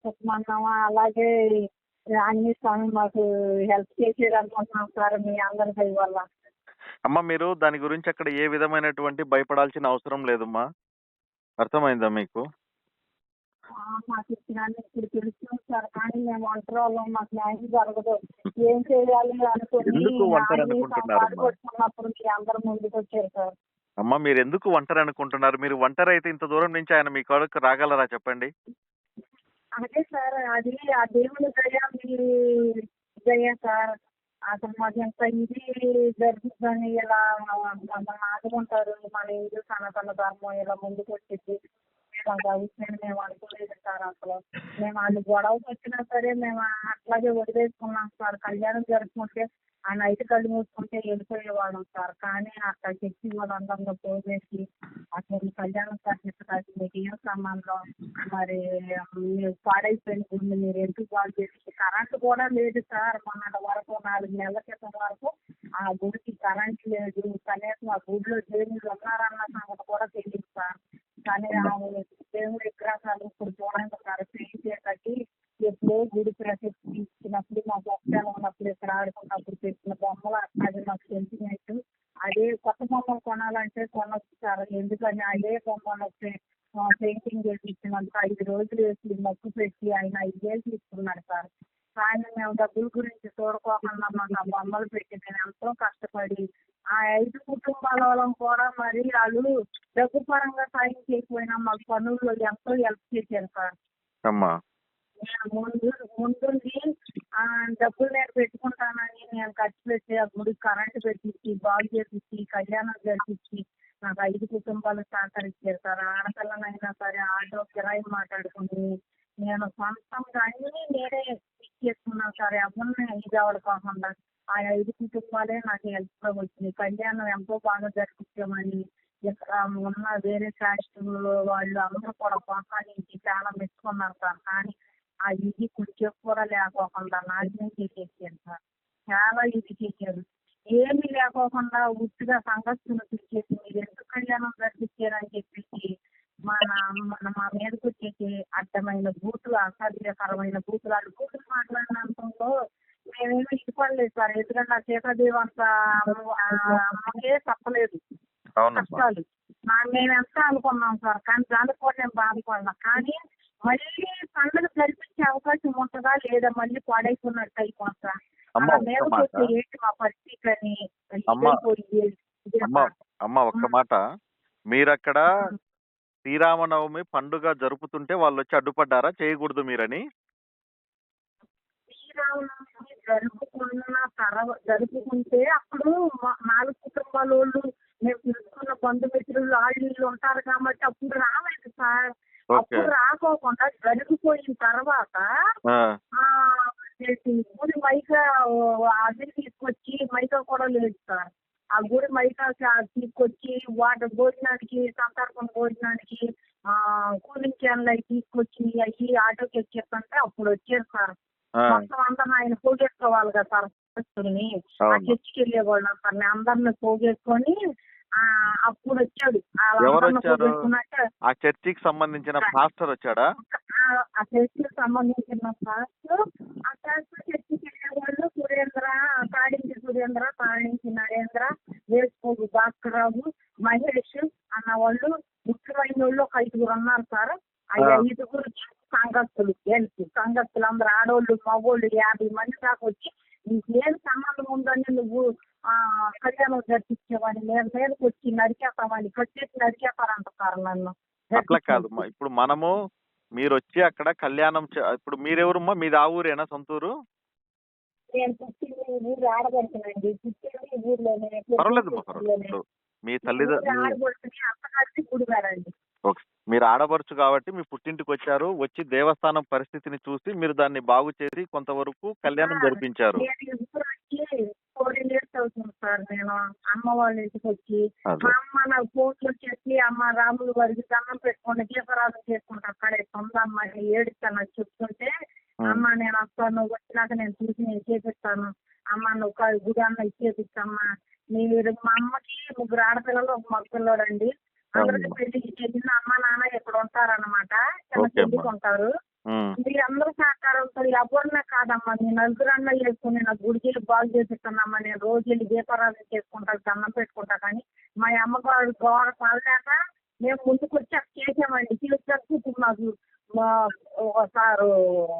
చెప్పమన్నామా అలాగే అన్ని స్వామి మాకు హెల్ప్ చేసేది అనుకుంటున్నాం సార్ మీ అందరి దయ వల్ల. అమ్మ మీరు దాని గురించి అక్కడ ఏ విధమైనటువంటి భయపడాల్సిన అవసరం లేదమ్మా. అర్థమైందా మీకు? మాకు ఇప్పుడు తెలుస్తుంది సార్, కానీ మేము ఒంటరి వాళ్ళం, మాకు న్యాయం జరగదు, ఏం చేయాలి అనుకుని ఎందుకు ఒంటరి అనుకుంటున్నారమ్మా? కొట్టుకున్నప్పుడు మీ అందరు ముందుకు వచ్చారు సార్. అమ్మ మీరు ఎందుకు ఒంటరి అనుకుంటున్నారు? మీరు ఒంటరి అయితే ఇంత దూరం నుంచి ఆయన మీ కాడకు రాగలరా చెప్పండి? అదే సార్, అది ఆ దేవుని దయ మీ దయ సార్. అసలు మాకు ఎంత ఇది జరుగుతుందని ఇలా మమ్మల్ని ఆదుకుంటారు, మన హిందూ సనాతన ధర్మం ఇలా ముందుకు వచ్చింది మేము అనుకోలేదు సార్. అసలు మేము వాళ్ళు గొడవకి వచ్చినా సరే మేము అట్లాగే వదిలేసుకున్నాం సార్. కళ్యాణం జరుపుకుంటే ఆ నైట్ కళ్ళు మూసుకుంటే వెళ్ళిపోయేవాళ్ళం సార్. కానీ అక్కడ చెప్పి వాళ్ళందరిలో పోగేసి అసలు కళ్యాణం కట్టించడానికి మీకు ఏం సంబంధం, మరి మీరు పాడైపోయిన గుడిని మీరు ఎందుకు బాగు చేసి, కరెంట్ కూడా లేదు సార్. మొన్నటి వరకు 4 నెలల క్రితం వరకు ఆ గుడికి కరెంట్ లేదు, కనీసం ఆ గుడిలో దేవుళ్ళు ఉన్నారన్న సంగతి కూడా తెలియదు సార్. కానీ దేవుడి విగ్రహాలు ఇప్పుడు చూడండి సార్, పెయింట్ కట్టి ఎప్పుడో గుడి ప్రతిష్ఠించినప్పుడు మా భక్తులు ఉన్నప్పుడు ఇక్కడ ఆడుకున్నప్పుడు పెట్టిన బొమ్మలు అది మాకు సెంటిమెంట్. అదే కొత్త బొమ్మలు కొనాలంటే కొనొచ్చు సార్, ఎందుకని అదే బొమ్మలు పెయింటింగ్ చేయించినందుకు 5 రోజులు వేసి మొక్కు పెట్టి ఆయన 5 వేలు తీసుకున్నాడు సార్. కానీ మేము డబ్బుల గురించి చూడుకోకుండా మాకు ఆ బొమ్మలు పెట్టి నేను ఎంతో కష్టపడి ఆ 5 కుటుంబాల వాళ్ళం కూడా మరి వాళ్ళు డబ్బు పరంగా సాయం చేయకపోయినా మాకు పనుల్లో ఎంతో హెల్ప్ చేశారు సార్. ముందుండి డబ్బులు నేను పెట్టుకుంటానని నేను ఖర్చు పెట్టి ఆ గుడి కరెంటు పెట్టించి బాగు చేపించి కళ్యాణం జరిపించి నాకు 5 కుటుంబాలు సహకరించారు సార్. ఆడపిల్లనైనా సరే ఆటో కిరాయి మాట్లాడుకుని నేను సొంతంగా అన్ని నేనే ఇచ్చేసుకున్నాను సార్. ఎవరిని ఇది అవడం కాకుండా ఆ 5 కుటుంబాలే నాకు హెల్ప్ గా వచ్చింది. కళ్యాణం ఎంతో బాగా జరిపించామని ఇక్కడ ఉన్న వేరే క్యాస్ట్ వాళ్ళు అందరూ కూడా ప్రోత్సహించి చాలా మెచ్చుకున్నారు సార్. కానీ ఆ ఇది కొంచెం కూడా లేకోకుండా నాశనం చేసేసారు సార్. చాలా ఇది చేశారు, ఏమీ లేకోకుండా ఉట్టిగా సంఘస్థులు తెచ్చేసి మీరు ఎందుకు కళ్యాణం జరిపించారని చెప్పేసి మా మీదకి వచ్చేసి అడ్డమైన బూతులు, అసాధ్యకరమైన బూతులు, అది బూతులు మాట్లాడినంతలో మేమేమి ఇష్టపడలేదు సార్. ఎందుకంటే ఆ సీతాదేవి అంత అమ్మకే తప్పలేదు కష్టాలు మేము ఎంత అనుకున్నాం సార్. కానీ దానికి కూడా నేను బాధపడినా. కానీ మళ్ళీ పండుగ జరిపించే అవకాశం ఉంటుందా లేదా, మళ్ళీ పాడైపోయినట్టు అయిపోతా అలా మీదకి వచ్చే ఏంటి మా పరిస్థితి అని అమ్మ ఒక్క మాట, మీరక్కడ శ్రీరామనవమి పండుగ జరుపుతుంటే వాళ్ళు వచ్చి అడ్డుపడ్డారా చేయకూడదు మీరని? శ్రీరామనవమి జరుపుకుంటే అప్పుడు 4 కుటుంబాల వాళ్ళు మేము పిలుచుకున్న బంధుమిత్రులు వాళ్ళు ఉంటారు కాబట్టి అప్పుడు రాలేదు సార్. అప్పుడు రాకోకుండా జరిగిపోయిన తర్వాత గుడి మైకా అది తీసుకొచ్చి, మైకా కూడా లేదు సార్. ఆ గుడి మైకా తీసుకొచ్చి వాటర్ భోజనానికి, సంతర్పణ భోజనానికి కూలింగ్ క్యాన్లు అవి తీసుకొచ్చి అవి ఆటోకి ఎక్కేస్తుంటే అప్పుడు వచ్చారు సార్. మొత్తం అందరిని ఆయన పోగేసుకోవాలి కదా సార్. ఆ చర్చికి వెళ్ళేవాళ్ళం సార్. నేను అందరిని పోగేసుకొని అప్పుడు వచ్చాడు. ఆ చర్చికి సంబంధించిన పాస్టర్ వచ్చాడా? ఆ చర్చికి సంబంధించిన పాస్టర్, ఆ పాస్టర్ చర్చికి వెళ్ళేవాళ్ళు సురేంద్ర, కాడించి నరేంద్ర, వేసుకోగు భాస్కరరావు, మహేష్ అన్న వాళ్ళు ముఖ్యమైన వాళ్ళు ఒక 5గురు ఉన్నారు సార్. ఆ 5గురు సంఘస్థులు సంఘస్థులు అందరూ ఆడోళ్ళు మగోళ్ళు 50 మంది దాకా వచ్చి నీకేం సంబంధం ఉందని నువ్వు కళ్యాణం జరిపించేవాడిని నేను మీదకి వచ్చి నరికేస్తామని కట్టేసి నరికేస్తారంట సార్ నన్ను. అట్లా కాదు, ఇప్పుడు మనము మీరు వచ్చి అక్కడ కళ్యాణం ఇప్పుడు మీరెవరమ్మా? మీది ఆ ఊరేనా సొంతూరు? నేను పుట్టింది ఊరు ఆడబడుతున్నాండి. పుట్టింది ఊర్లోనే. పర్వాలేదు, మీ తల్లిదండ్రులు ఆడబడుతుంది అంతకలిసి గుడిగారండి. మీరు ఆడబడుచు కాబట్టి మీ పుట్టింటికి వచ్చారు. వచ్చి దేవస్థానం పరిస్థితిని చూసి మీరు దాన్ని బాగు చేసి కొంతవరకు కళ్యాణం జరిపించారు. 4 years అవుతుంది సార్. నేను అమ్మ వాళ్ళ ఇంటికి వచ్చి మా అమ్మ నాకు ఫోన్లు వచ్చేసి అమ్మ రాములు వారికి దండం పెట్టుకుని దీపారాధన చేసుకుంటా అక్కడే సొంతమ్మ ఏడుస్తాను చెప్తుంటే, అమ్మ నేను వస్తాను, వచ్చినాక నేను చూసి నేను చేపిస్తాను, అమ్మ నువ్వు గుడి అన్న ఇచ్చేపిస్తామ్మా. మీరు మా అమ్మకి 3 ఆడపిల్లలు 1 మగ పిల్లడండి. అందరికి పెళ్లి చేసిన అమ్మ నాన్న ఇక్కడ ఉంటారన్నమాట. చిన్న పెళ్లికి ఉంటారు. ఉమ్, మీరందరూ సహకారంతో ఎవరినే కాదమ్మా, మీ నలుగురు అన్న చేసుకుని నా గుడికి బాగు చేపిస్తున్నామ్మా. నేను రోజు వెళ్ళి దీపారాధన చేసుకుంటా, దండం పెట్టుకుంటా. కానీ మా అమ్మగారు గోడ పడలేక మేము ముందుకు వచ్చి అక్కడ చేసామండి. తీసుకొచ్చి ఇప్పుడు మాకు ఒకసారి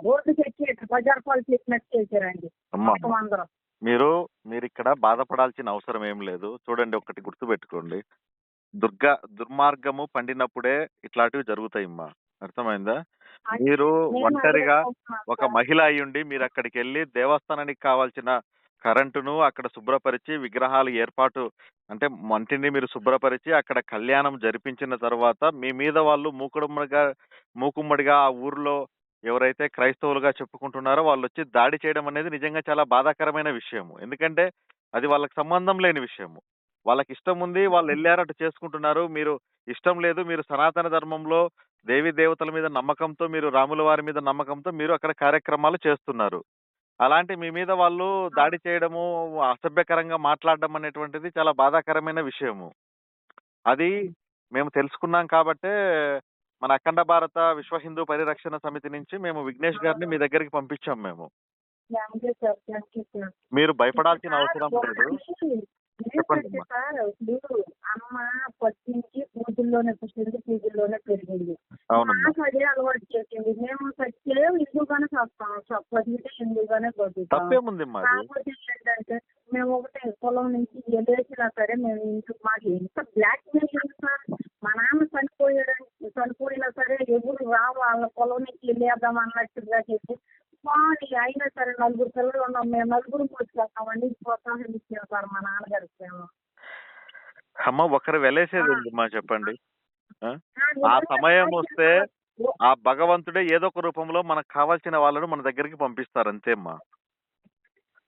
రోడ్డు తెచ్చి బజార్ పాలు చేసినట్టు చేశారండి అమ్మా మొత్తం అందరం. మీరు మీరు ఇక్కడ బాధపడాల్సిన అవసరం ఏం లేదు. చూడండి, ఒకటి గుర్తుపెట్టుకోండి, దుర్మార్గము పండినప్పుడే ఇట్లాంటివి జరుగుతాయమ్మా. అర్థమైందా? అది మీరు నేను అదే ఒంటరిగా అనుకుంటున్నాను ఒక సార్. మహిళ అయ్యుండి మీరు అక్కడికి వెళ్ళి దేవస్థానానికి కావాల్సిన కరెంటును అక్కడ శుభ్రపరిచి విగ్రహాలు ఏర్పాటు అంటే వంటిని మీరు శుభ్రపరిచి అక్కడ కళ్యాణం జరిపించిన తర్వాత మీ మీద వాళ్ళు మూకుమ్మడిగా ఆ ఊర్లో ఎవరైతే క్రైస్తవులుగా చెప్పుకుంటున్నారో వాళ్ళు వచ్చి దాడి చేయడం అనేది నిజంగా చాలా బాధాకరమైన విషయము. ఎందుకంటే అది వాళ్ళకి సంబంధం లేని విషయము. వాళ్ళకి ఇష్టం ఉంది, వాళ్ళు వెళ్ళారు, అటు చేసుకుంటున్నారు. మీరు ఇష్టం లేదు, మీరు సనాతన ధర్మంలో దేవీ దేవతల మీద నమ్మకంతో, మీరు రాముల వారి మీద నమ్మకంతో మీరు అక్కడ కార్యక్రమాలు చేస్తున్నారు. అలాంటి మీ మీద వాళ్ళు దాడి చేయడము, అసభ్యకరంగా మాట్లాడడం అనేటువంటిది చాలా బాధాకరమైన విషయము. అది మేము తెలుసుకున్నాం కాబట్టే మన అఖండ భారత విశ్వ హిందూ పరిరక్షణ సమితి నుంచి మేము విఘ్నేష్ గారిని మీ దగ్గరికి పంపించాం మేము. Thank you sir, thank you sir. మీరు ఇప్పుడు భయపడాల్సిన సార్ అవసరం లేదు. చెప్పండి ఏంటంటే అమ్మా. సార్, ఇప్పుడు అమ్మ ఫస్ట్ నుంచి పూజల్లోనే పుట్టింది, పూజల్లోనే పెరిగింది. అవునమ్మా. మాకు అదే అలవాటు చేసింది. మేము సత్యం హిందూగానే చేస్తాం, బతికితే హిందూగానే బతుకుతాం. తప్పేముందమ్మా అది? కాకపోతే ఏంటంటే మేము ఒకటే కులం నుంచి ఎదేసినా సరే మేము ఇంటికి మాకు ఎంత బ్లాక్ మెయిల్ సార్. మా నాన్న చనిపోయినా సరే ఎవరు వాళ్ళ పొలం నుంచి వెళ్ళేద్దాం అన్నట్టుగా చెప్పి పోనీ అయినా సరే నలుగురు పిల్లలు ఉన్నాం, మేము నలుగురు వచ్చేస్తామండి. ప్రోత్సాహం ఇచ్చాం సార్ మా నాన్నగారు ప్రేమ. అమ్మ, ఒకరు వెలేసేది ఏంటమ్మా చెప్పండి? ఆ? ఆ నిజంగా సమయం వస్తే ఓ, ఆ భగవంతుడే ఏదో ఒక రూపంలో మనకు కావాల్సిన వాళ్ళను మన దగ్గరికి పంపిస్తారు, అంతే అమ్మా.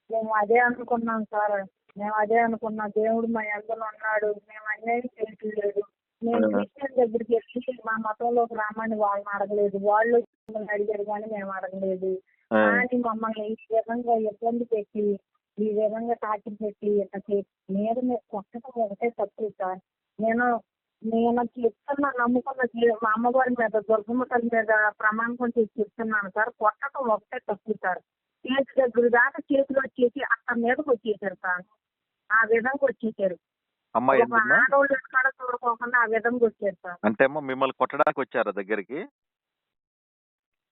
మేము అదే అనుకున్నాం సార్. మేము అదే అనుకున్నాం. దేవుడు మా అందరూ ఉన్నాడు, మేము అన్యాయం చేయట్లేదు. మేము క్రిస్టియన్ దగ్గరికి వెళ్ళి మా మతంలోకి రామని వాళ్ళని అడగలేదు, వాళ్ళు మమ్మల్ని అడిగారు కానీ మేము అడగలేదు. కానీ మమ్మల్ని ఈ విధంగా ఇబ్బంది పెట్టి, ఈ విధంగా టార్చర్ పెట్టి మీద కొట్టడం ఒకటే తప్పు సార్. నేను నేను చెప్తున్నా, నమ్ముకున్న మా అమ్మవారి మీద, దుర్గమ్మ తల్లి మీద ప్రమాణం చేసి చెప్తున్నాను సార్. కొట్టడం ఒకటే తప్పు సార్. చేతి దగ్గర దాకా చేతులు వచ్చేసి అక్కడ మీదకి వచ్చేసారు సార్. ఆ విధంగా వచ్చేసారు. అమ్మ ఒక ఏంటమ్మా? ఆడవాళ్ళు ఎక్కడ చూడకోకుండా ఆ విధంగా వచ్చారు సార్. అంటే అమ్మ మిమ్మల్ని కొట్టడానికి వచ్చారా దగ్గరికి?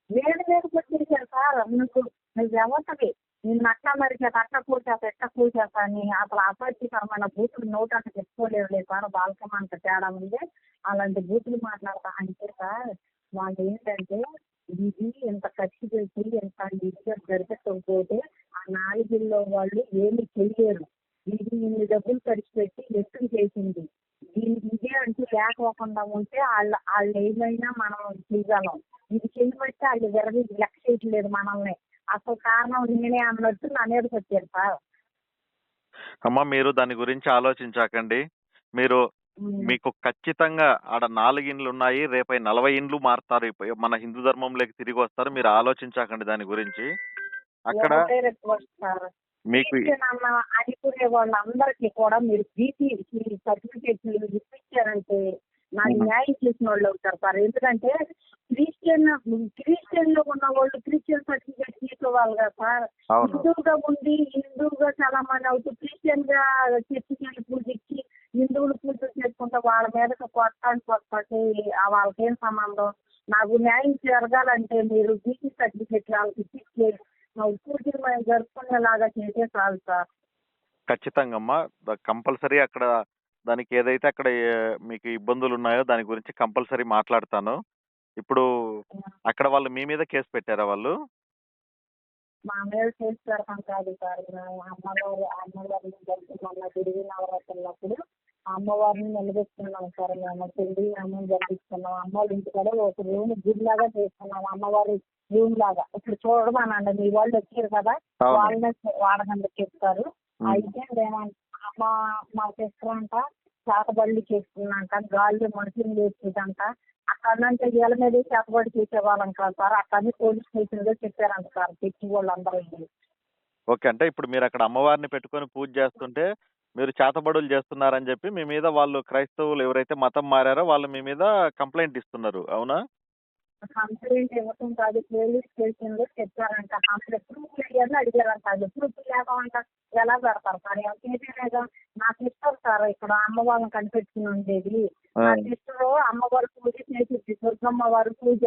వేడి మీదకి వచ్చేసారు సార్. నువ్వు ఎవరికి నిన్ను అట్లా మరిచేత అట్లా కూర్చేత ఎట్లా కూర్చేత అని అసలు అసహ్యకరమైన బూతులు నోటు అంత చెప్పుకోలేదు సార్. బాల్కం అంత తేడా ఉంది, అలాంటి బూతులు మాట్లాడతా అంటే సార్. వాళ్ళు ఏంటంటే ఇది ఇంత ఖర్చు పెట్టి ఇంత ఇదిగా జరిపించకపోతే ఆ నాలుగుల్లో వాళ్ళు ఏమి చెయ్యరు. ఇది ఇన్ని డబ్బులు ఖర్చు పెట్టి ఎత్తుకు చేసింది, దీనికి ఇదే అంటూ లేకపోకుండా ఉంటే వాళ్ళు ఏమైనా మనం చేయగలం. ఇది చేయబట్టి వాళ్ళు లెక్క చేయట్లేదు మనల్ని. అసలు కారణం నేనే అన్నట్టు నా మీదకి వచ్చారు సార్. అమ్మ, మీరు దాని గురించి ఆలోచించాకండి. మీరు మీకు ఖచ్చితంగా ఆడ 4 ఇండ్లు ఉన్నాయి, రేపై 40 ఇండ్లు మారుతారు. మన హిందూ ధర్మంలోకి తిరిగి వస్తారు. మీరు ఆలోచించాకండి దాని గురించి. అక్కడ ఒకటే రిక్వెస్ట్ సార్, మీకు అనుకునే వాళ్ళందరికీ కూడా మీరు బీపీ సర్టిఫికేట్లు ఇప్పించారంటే నాకు న్యాయం చేసిన వాళ్ళు అవుతారు సార్. ఎందుకంటే క్రిస్టియన్ లో ఉన్న వాళ్ళు క్రిస్టియన్ సర్టిఫికేట్ తీసుకోవాలి కదా సార్. హిందువుగా ఉండి హిందువుగా చాలా మంది అవుతూ క్రిస్టియన్ గా చర్చికి వెళ్ళి పూజ ఇచ్చి హిందువులు పూజలు చేసుకుంటే వాళ్ళ మీదకి కొట్టండి వాళ్ళకేం సంబంధం. నాకు న్యాయం జరగాలంటే మీరు బీపీ సర్టిఫికేట్ వాళ్ళకి ఇచ్చి పూజలు మేము జరుపుకునేలాగా చేసే చాలు సార్. ఖచ్చితంగా అమ్మా, కంపల్సరీ అక్కడ దానికి ఏదైతే అక్కడ మీకు ఇబ్బందులు ఉన్నాయో దాని గురించి కంపల్సరీ మాట్లాడతాను. ఇప్పుడు అక్కడ వాళ్ళు మీ మీద కేసు పెట్టారా వాళ్ళు? మా మీద చేస్తారు కాదు సార్. అమ్మవారిని జరుపుకున్న తిరిగి నవరాత్రులప్పుడు అమ్మవారిని నిలబెట్టుకున్నాం సార్. మేము పెళ్లి అమ్మని జరిపిస్తున్నాం. అమ్మవారి ఇంటికాడ ఒక రూమ్ గుడి లాగా చేసుకున్నాం, అమ్మవారి రూమ్ లాగా. ఇప్పుడు చూడమనండి, మీ వాళ్ళు వచ్చారు కదా, వాళ్ళనే వాడకండి చెప్తారు. అయితే మా సిస్టర్ అంట చేతబడులు చేసుకున్నాంట, గాలి మనుషులు చేసేదంట. అక్కడంటే వీళ్ళ మీద చేతబడి చేసేవాళ్ళం కాదు సార్. అక్కడని పోలీస్ స్టేషన్ లో చెప్పారంట సార్ తెచ్చి వాళ్ళందరూ. ఓకే, అంటే ఇప్పుడు మీరు అక్కడ అమ్మవారిని పెట్టుకొని పూజ చేస్తుంటే మీరు చేతబడులు చేస్తున్నారని చెప్పి మీ మీద వాళ్ళు క్రైస్తవులు ఎవరైతే మతం మారారో వాళ్ళు మీ మీద కంప్లైంట్ ఇస్తున్నారు, అవునా? కంప్లైంట్ ఇవ్వటం కాదు, పోలీస్ స్టేషన్లో చెప్పారంట. కంప్లైంట్ ప్రూఫ్లు అయ్యాలని అడిగారంట. అది ప్రూఫ్ లేకుండా ఎలా పెడతారు సార్? ఏదైనా నాకు ఇష్టం సార్, ఇక్కడ అమ్మవారిని కనిపెట్టుకుని ఉండేది. నాకు ఇష్టం అమ్మవారి పూజ చేసింది, దుర్గమ్మ వారి పూజ.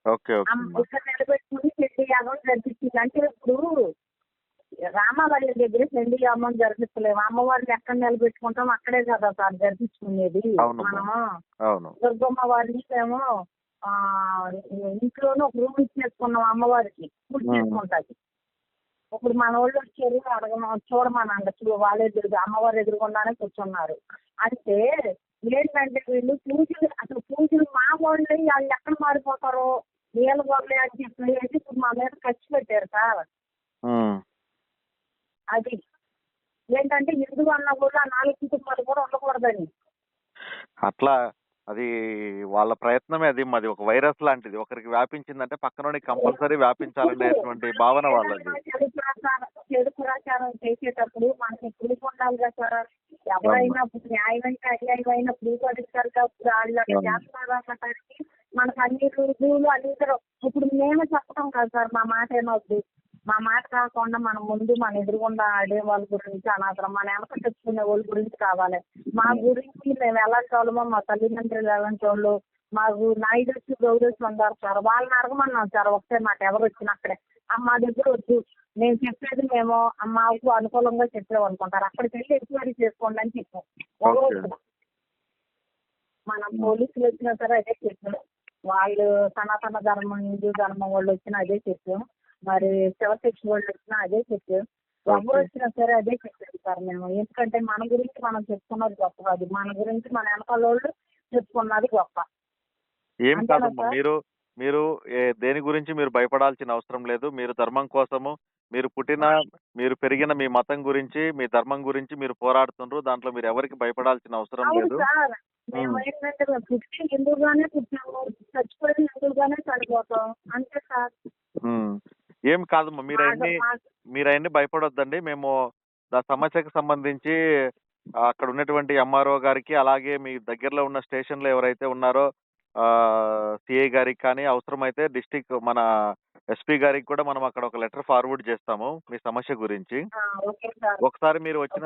ఓకే ఓకే ఇక్కడ నిలబెట్టుకుని చెట్టు యాగం జరిపించింది. అంటే ఇప్పుడు రామాలయం దగ్గర పెళ్లి యాగం జరిపించలేము. అమ్మవారిని ఎక్కడ నిలబెట్టుకుంటాం, అక్కడే కదా సార్ జరిపించుకునేది. అవును మనము అవును దుర్గమ్మ వారిని మేము ఆ ఇంట్లోనే ఒక రూమ్ ఇచ్చేసుకున్నాం, అమ్మవారికి పూజ చేసుకుంటాది. ఇప్పుడు మన వాళ్ళు వచ్చారు, చూడమనండి, వాళ్ళ ఎదురుగా అమ్మవారి ఎదురుగుండానే కూర్చున్నారు. అంటే ఏంటంటే వీళ్ళు పూజలు, అసలు పూజలు మా వాళ్ళే, వాళ్ళు ఎక్కడ మారిపోతారో వీళ్ళ వాళ్ళే అని చెప్పి ఇప్పుడు మా మీద ఖర్చు పెట్టారు సార్. అది ఏంటంటే హిందూ అన్న కూడా ఆ 4 కుటుంబాలు కూడా ఉండకూడదని. అట్లా అది వాళ్ళ ప్రయత్నమే. అది మాది ఒక వైరస్ లాంటిది, ఒకరికి వ్యాపించిందంటే పక్కనోడికి కంపల్సరీ వ్యాపించాలనేటువంటి భావన వాళ్ళది. చెడు ప్రచారం చేసేటప్పుడు మనకి ప్రూఫ్ ఉండాలి కదా సార్. ఎవరైనా న్యాయమైనా అన్యాయమైన ప్రూఫ్ అడుగుతారు కాబట్టి వాళ్ళు అట్లా చేస్తున్నారు అన్నటానికి మనకు అన్ని రుజువులు అన్ని. ఇప్పుడు మేము చెప్పడం కాదు సార్, మా మాట ఏమవుద్ది, మా మాట కాకుండా మనం ముందు మన ఎదురుగుండా ఆడే వాళ్ళ గురించి అనవసరం, మన వెనక తెచ్చుకునే వాళ్ళ గురించి కావాలి. మా గురించి మేము ఎలాంటి వాళ్ళమో, మా తల్లిదండ్రులు ఎలాంటి వాళ్ళు, మాకు నాయుడు గౌరవం ఉన్నారు సార్, వాళ్ళని అడగమన్నాం సార్. ఒకసారి మాట ఎవరు వచ్చిన అక్కడే మా దగ్గర వద్దు, నేను చెప్పేది మేము మాకు అనుకూలంగా చెప్పాము అనుకుంటారు, అక్కడికి వెళ్ళి ఎంక్వైరీ చేసుకోండి అని చెప్పాం. మనం పోలీసులు వచ్చినా సరే అదే చెప్పాం, వాళ్ళు సనాతన ధర్మం హిందూ ధర్మం వాళ్ళు వచ్చినా అదే చెప్పాం, మరి శివశక్తి వాళ్ళు వచ్చినా అదే చెప్పాం, ఎవరు వచ్చినా సరే అదే చెప్పారు సార్ మేము. ఎందుకంటే మన గురించి మనం చెప్పుకున్నది గొప్ప కాదు, మన గురించి మన వెనకాల వాళ్ళు చెప్పుకున్నది గొప్ప. ఏం కాదమ్మా, మీరు దేని గురించి మీరు భయపడాల్సిన అవసరం లేదు. మీరు ధర్మం కోసము, మీరు పుట్టిన మీరు పెరిగిన మీ మతం గురించి, మీ ధర్మం గురించి మీరు పోరాడుతున్నారు. దాంట్లో మీరు ఎవరికి భయపడాల్సిన అవసరం లేదు. మేము ఏంటంటే పుట్టి హిందూగానే పుట్టాము, చచ్చిపోయి హిందూగానే చనిపోతాం అంతే సార్. ఏం కాదమ్మా, మీరు అవన్నీ భయపడొద్దండి. మేము ఆ సమస్యకు సంబంధించి అక్కడ ఉన్నటువంటి ఎంఆర్ఓ గారికి, అలాగే మీ దగ్గరలో ఉన్న స్టేషన్ లో ఎవరైతే ఉన్నారో సిఐ గారికి కానీ, అవసరమైతే డిస్ట్రిక్ట్ మన ఎస్పీ గారికి కూడా మనం అక్కడ ఒక లెటర్ ఫార్వర్డ్ చేస్తాము మీ సమస్య గురించి. ఒకసారి మీరు వచ్చిన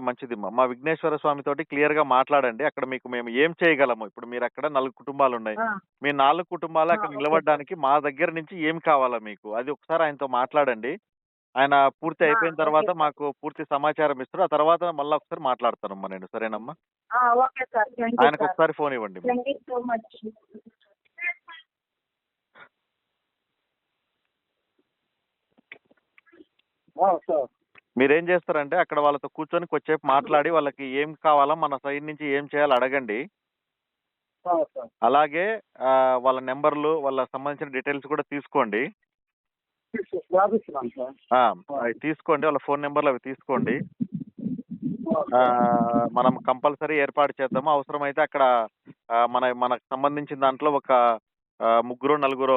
మంచిది మా విఘ్నేశ్వర స్వామి తోటి క్లియర్ గా మాట్లాడండి. అక్కడ మీకు మేము ఏం చేయగలము, ఇప్పుడు మీరు అక్కడ 4 కుటుంబాలు ఉన్నాయి, మీ 4 కుటుంబాలు అక్కడ నిలబడడానికి మా దగ్గర నుంచి ఏం కావాలా మీకు, అది ఒకసారి ఆయనతో మాట్లాడండి. ఆయన పూర్తి అయిపోయిన తర్వాత మాకు పూర్తి సమాచారం ఇస్తారు. ఆ తర్వాత మళ్ళీ ఒకసారి మాట్లాడతానమ్మా నేను, సరేనమ్మా? ఆయనకు ఒకసారి ఫోన్ ఇవ్వండి. మీరేం చేస్తారంటే అక్కడ వాళ్ళతో కూర్చొని కొద్దిసేపు మాట్లాడి వాళ్ళకి ఏం కావాలా, మన సైడ్ నుంచి ఏం చేయాలో అడగండి. అలాగే వాళ్ళ నెంబర్లు, వాళ్ళ సంబంధించిన డీటెయిల్స్ కూడా తీసుకోండి. అవి తీసుకోండి, వాళ్ళ ఫోన్ నెంబర్లు అవి తీసుకోండి. మనం కంపల్సరీ ఏర్పాటు చేద్దాము. అవసరమైతే అక్కడ మనకు సంబంధించిన దాంట్లో ఒక 3-4